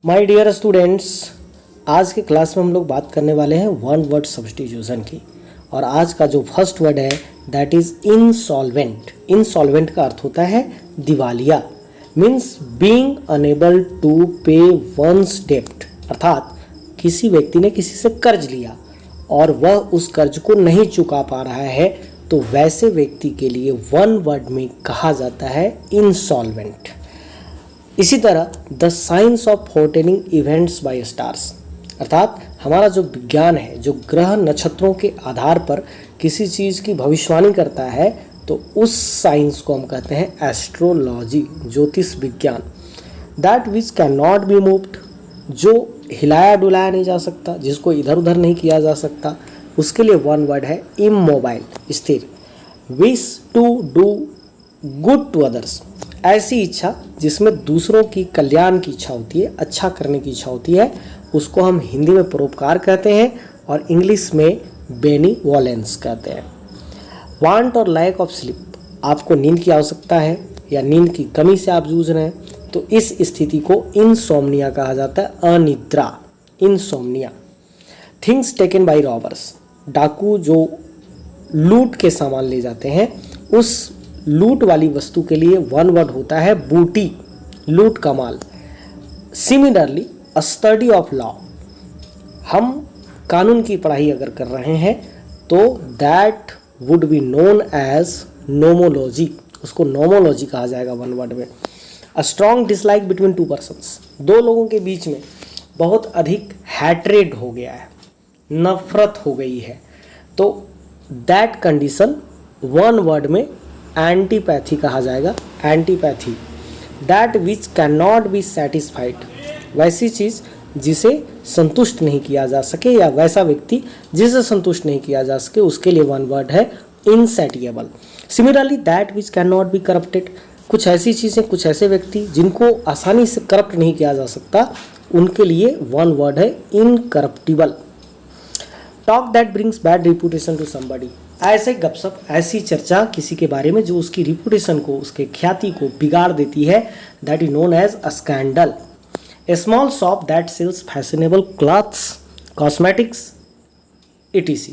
My dear students, आज के class में हम लोग बात करने वाले हैं वन वर्ड सब्स्टिट्यूशन की। और आज का जो फर्स्ट वर्ड है दैट इज इंसॉल्वेंट। इंसॉल्वेंट का अर्थ होता है दिवालिया, मीन्स बीइंग अनेबल टू पे वंस डेब्ट, अर्थात किसी व्यक्ति ने किसी से कर्ज लिया और वह उस कर्ज को नहीं चुका पा रहा है, तो वैसे व्यक्ति के लिए वन वर्ड में कहा जाता है इंसॉल्वेंट। इसी तरह the science of foretelling events by stars, अर्थात हमारा जो विज्ञान है जो ग्रह नक्षत्रों के आधार पर किसी चीज़ की भविष्यवाणी करता है, तो उस साइंस को हम कहते हैं एस्ट्रोलॉजी, ज्योतिष विज्ञान। That which can not be moved, जो हिलाया डुलाया नहीं जा सकता, जिसको इधर उधर नहीं किया जा सकता, उसके लिए वन वर्ड है इमोबाइल, स्थिर। Wish to do good to others, ऐसी इच्छा जिसमें दूसरों की कल्याण की इच्छा होती है, अच्छा करने की इच्छा होती है, उसको हम हिंदी में परोपकार कहते हैं और इंग्लिश में बेनीवोलेंस कहते हैं। वांट और लैक ऑफ स्लीप, आपको नींद की आवश्यकता है या नींद की कमी से आप जूझ रहे हैं, तो इस स्थिति को इंसोम्निया कहा जाता है, अनिद्रा, insomnia. Things taken by robbers, डाकू जो लूट के सामान ले जाते हैं, उस लूट वाली वस्तु के लिए वन वर्ड होता है बूटी, लूट का माल। सिमिलरली स्टडी ऑफ लॉ, हम कानून की पढ़ाई अगर कर रहे हैं तो that would be known as nomology, उसको नोमोलॉजी कहा जाएगा वन वर्ड में। A strong dislike between two persons, दो लोगों के बीच में बहुत अधिक हैट्रेड हो गया है, नफरत हो गई है, तो दैट कंडीशन वन वर्ड में एंटीपैथी कहा जाएगा, antipathy. That which can not be satisfied, वैसी चीज़ जिसे संतुष्ट नहीं किया जा सके या वैसा व्यक्ति जिसे संतुष्ट नहीं किया जा सके, उसके लिए वन वर्ड है insatiable. Similarly that which can not be corrupted, कुछ ऐसी चीज़ें, कुछ ऐसे व्यक्ति जिनको आसानी से करप्ट नहीं किया जा सकता, उनके लिए वन वर्ड है incorruptible. Talk that brings bad reputation to somebody, ऐसे गपशप, ऐसी चर्चा किसी के बारे में जो उसकी रिपुटेशन को, उसके ख्याति को बिगाड़ देती है, that is known as a scandal. A small shop that sells fashionable clothes, cosmetics etc,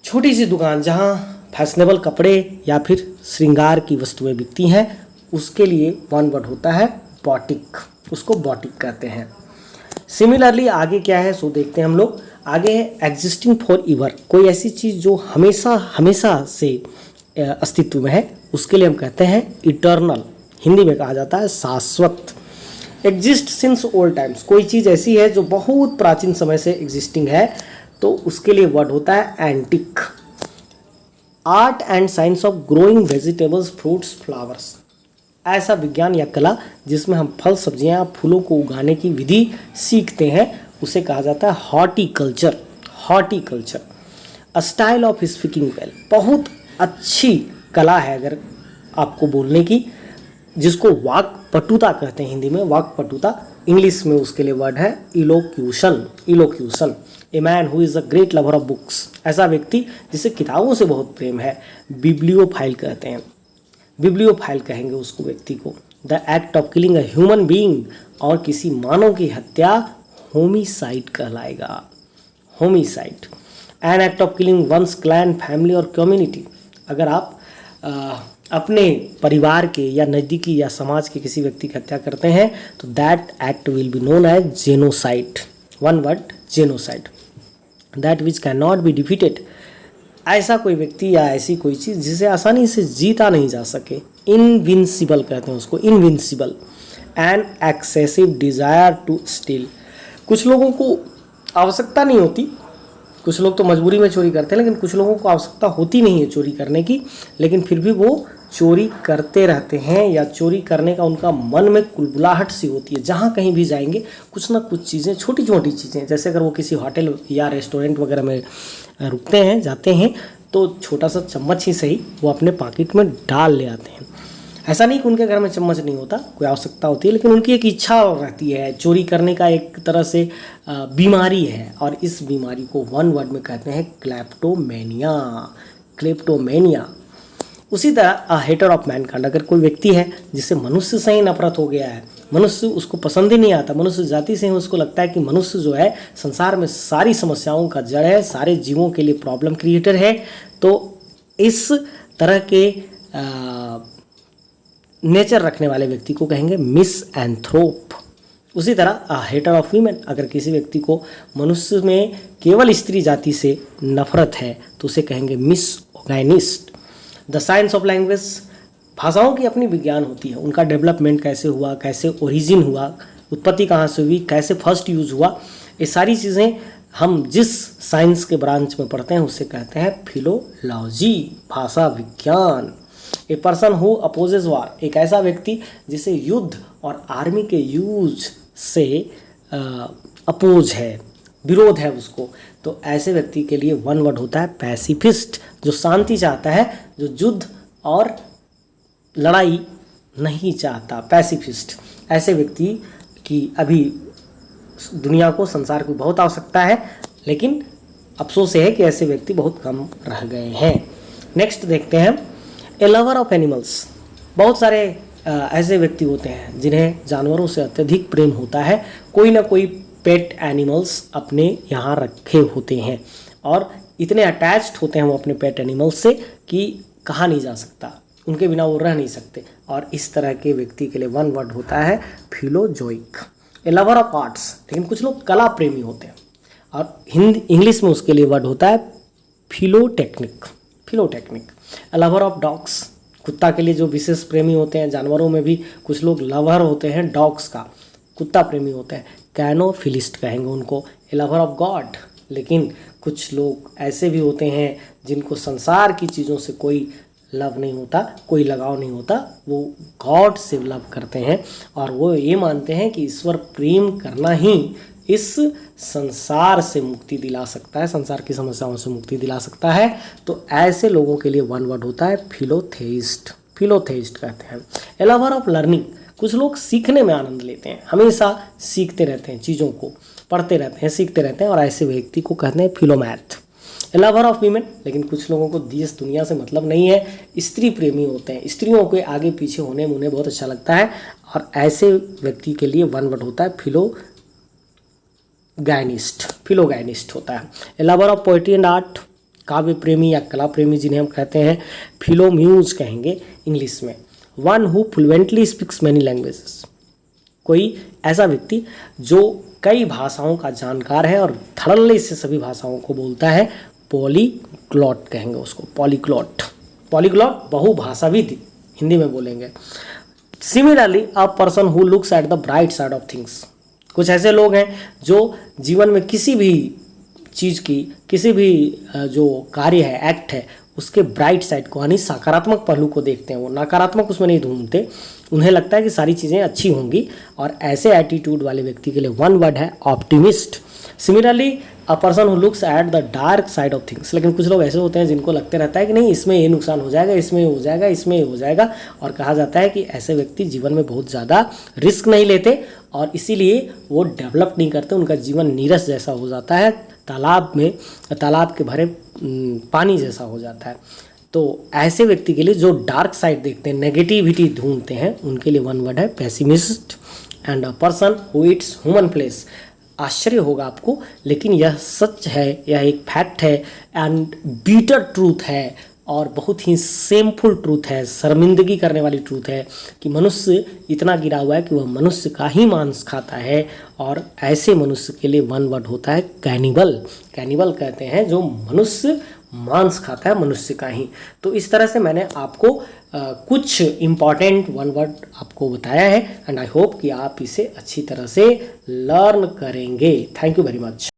छोटी सी दुकान जहां फैशनेबल कपड़े या फिर श्रृंगार की वस्तुएं बिकती हैं, उसके लिए वन वर्ड होता है बॉटिक, उसको बॉटिक कहते हैं। सिमिलरली आगे क्या है सो देखते हैं हम लोग। आगे है एग्जिस्टिंग फॉर एवर, कोई ऐसी चीज़ जो हमेशा हमेशा से अस्तित्व में है, उसके लिए हम कहते हैं इटर्नल, हिंदी में कहा जाता है शाश्वत। एग्जिस्ट सिंस ओल्ड टाइम्स, कोई चीज़ ऐसी है जो बहुत प्राचीन समय से एग्जिस्टिंग है, तो उसके लिए वर्ड होता है antique. Art and science of growing vegetables, fruits, flowers, ऐसा विज्ञान या कला जिसमें हम फल, सब्जियां, फूलों को उगाने की विधि सीखते हैं, उसे कहा जाता है horticulture, horticulture. A style of speaking well, बहुत अच्छी कला है अगर आपको बोलने की, जिसको वाक्पटुता कहते हैं, हिंदी में वाक्पटुता, इंग्लिश में उसके लिए वर्ड है elocution, elocution. A man who is a great lover of books, ऐसा व्यक्ति जिसे किताबों से बहुत प्रेम है, बिब्लियोफाइल कहते हैं, बिब्लियोफाइल कहेंगे उसको व्यक्ति को। The act of killing a human being, और किसी मानव की हत्या होमिसाइड कहलाएगा, homicide. An act of killing one's clan, family और कम्युनिटी, अगर आप अपने परिवार के या नज़दीकी या समाज के किसी व्यक्ति की हत्या करते हैं, तो that act will be known as genocide, one word genocide. That which can not be defeated, ऐसा कोई व्यक्ति या ऐसी कोई चीज़ जिसे आसानी से जीता नहीं जा सके, इनविंसिबल कहते हैं उसको, invincible. An excessive desire to steal, कुछ लोगों को आवश्यकता नहीं होती, कुछ लोग तो मजबूरी में चोरी करते हैं, लेकिन कुछ लोगों को आवश्यकता होती नहीं है चोरी करने की, लेकिन फिर भी वो चोरी करते रहते हैं, या चोरी करने का उनका मन में कुलबुलाहट सी होती है। जहाँ कहीं भी जाएंगे कुछ ना कुछ चीज़ें, छोटी छोटी चीज़ें, जैसे अगर वो किसी होटल या रेस्टोरेंट वगैरह में रुकते हैं, जाते हैं, तो छोटा सा चम्मच ही सही वो अपने पॉकेट में डाल ले आते हैं। ऐसा नहीं कि उनके घर में चम्मच नहीं होता, कोई आवश्यकता होती है, लेकिन उनकी एक इच्छा रहती है, चोरी करने का एक तरह से बीमारी है, और इस बीमारी को वन वर्ड में कहते हैं क्लेप्टोमेनिया, क्लेप्टोमेनिया। उसी तरह अ हेटर ऑफ मैनकाइंड, अगर कोई व्यक्ति है जिसे मनुष्य से ही नफरत हो गया है, मनुष्य उसको पसंद ही नहीं आता। मनुष्य जाति से ही उसको लगता है कि मनुष्य जो है संसार में सारी समस्याओं का जड़ है, सारे जीवों के लिए प्रॉब्लम क्रिएटर है। तो इस तरह के नेचर रखने वाले व्यक्ति को कहेंगे मिसएंथ्रोप। उसी तरह हेटर ऑफ वीमेन, अगर किसी व्यक्ति को मनुष्य में केवल स्त्री जाति से नफरत है तो उसे कहेंगे मिसओर्गेनिस्ट। द साइंस ऑफ लैंग्वेज, भाषाओं की अपनी विज्ञान होती है, उनका डेवलपमेंट कैसे हुआ, कैसे ओरिजिन हुआ, उत्पत्ति कहाँ से हुई, कैसे फर्स्ट यूज हुआ, ये सारी चीज़ें हम जिस साइंस के ब्रांच में पढ़ते हैं उसे कहते हैं फिलोलॉजी, भाषा विज्ञान। ए पर्सन हु अपोजेज वार, एक ऐसा व्यक्ति जिसे युद्ध और आर्मी के यूज से अपोज है, विरोध है उसको, तो ऐसे व्यक्ति के लिए वन वर्ड होता है पैसिफिस्ट, जो शांति चाहता है, जो युद्ध और लड़ाई नहीं चाहता, पैसिफिस्ट। ऐसे व्यक्ति की अभी दुनिया को, संसार को बहुत आवश्यकता है, लेकिन अफसोस है कि ऐसे व्यक्ति बहुत कम रह गए हैं। नेक्स्ट देखते हैं ए लवर ऑफ एनिमल्स। बहुत सारे ऐसे व्यक्ति होते हैं जिन्हें जानवरों से अत्यधिक प्रेम होता है, कोई ना कोई पेट एनिमल्स अपने यहाँ रखे होते हैं और इतने अटैच्ड होते हैं वो अपने पेट एनिमल्स से कि कहा नहीं जा सकता, उनके बिना वो रह नहीं सकते। और इस तरह के व्यक्ति के लिए वन वर्ड होता है फिलोजोइक। ए लवर ऑफ आर्ट्स, लेकिन कुछ लोग कला प्रेमी होते हैं और हिंदी इंग्लिश में उसके लिए वर्ड होता है फिलोटेक्निक, फिलोटेक्निक। ए लवर ऑफ डॉग्स, कुत्ता के लिए जो विशेष प्रेमी होते हैं, जानवरों में भी कुछ लोग लवर होते हैं डॉग्स का, कुत्ता प्रेमी होते हैं, कैनोफिलिस्ट कहेंगे उनको। ए लवर ऑफ गॉड, लेकिन कुछ लोग ऐसे भी होते हैं जिनको संसार की चीज़ों से कोई लव नहीं होता, कोई लगाव नहीं होता, वो गॉड से लव करते हैं और वो ये मानते हैं कि ईश्वर प्रेम करना ही इस संसार से मुक्ति दिला सकता है, संसार की समस्याओं से मुक्ति दिला सकता है। तो ऐसे लोगों के लिए वन वर्ड होता है फिलोथेइस्ट, फिलोथेइस्ट कहते हैं। ए लवर ऑफ लर्निंग, कुछ लोग सीखने में आनंद लेते हैं, हमेशा सीखते रहते हैं, चीज़ों को पढ़ते रहते हैं, सीखते रहते हैं और ऐसे व्यक्ति को कहते हैं Philomath. A lover of women, लेकिन कुछ लोगों को देश दुनिया से मतलब नहीं है, स्त्री प्रेमी होते हैं, स्त्रियों के आगे पीछे होने में उन्हें बहुत अच्छा लगता है और ऐसे व्यक्ति के लिए वन वर्ड होता है फिलोगाइनिस्ट, फिलोगाइनिस्ट होता है। A lover of poetry and art, काव्य प्रेमी या कला प्रेमी जिन्हें हम कहते हैं फिलोम्यूज कहेंगे इंग्लिश में। One who fluently speaks many languages, कोई ऐसा व्यक्ति जो कई भाषाओं का जानकार है और धड़ल्ले से सभी भाषाओं को बोलता है, पॉलीग्लॉट कहेंगे उसको, पॉलीग्लॉट। पॉलीग्लॉट बहुभाषाविद हिंदी में बोलेंगे। Similarly a person who looks at the bright side of things, कुछ ऐसे लोग हैं जो जीवन में किसी भी चीज़ की, किसी भी जो कार्य है, एक्ट है, उसके ब्राइट साइड को यानी सकारात्मक पहलू को देखते हैं, वो नकारात्मक उसमें नहीं ढूंढते। उन्हें लगता है कि सारी चीज़ें अच्छी होंगी और ऐसे एटीट्यूड वाले व्यक्ति के लिए वन वर्ड है optimist. Similarly a person who looks at the dark side of things, लेकिन कुछ लोग ऐसे होते हैं जिनको लगते रहता है कि नहीं इसमें ये नुकसान हो जाएगा, इसमें हो जाएगा, इसमें ये हो जाएगा, और कहा जाता है कि ऐसे व्यक्ति जीवन में बहुत ज़्यादा रिस्क नहीं लेते और इसीलिए वो डेवलप नहीं करते, उनका जीवन नीरस जैसा हो जाता है, तालाब के भरे पानी जैसा हो जाता है। तो ऐसे व्यक्ति के लिए जो डार्क साइड देखते हैं, नेगेटिविटी ढूंढते हैं, उनके लिए वन वर्ड है pessimist. And a person who eats human flesh, आश्चर्य होगा आपको लेकिन यह सच है, यह एक फैक्ट है एंड बीटर ट्रूथ है और बहुत ही सेमफुल ट्रूथ है, शर्मिंदगी करने वाली ट्रूथ है कि मनुष्य इतना गिरा हुआ है कि वह मनुष्य का ही मांस खाता है और ऐसे मनुष्य के लिए वन वर्ड होता है कैनिबल। कैनिबल कहते हैं जो मनुष्य मांस खाता है, मनुष्य का ही। तो इस तरह से मैंने आपको कुछ इम्पॉर्टेंट वन वर्ड आपको बताया है एंड आई होप कि आप इसे अच्छी तरह से लर्न करेंगे। Thank you very much.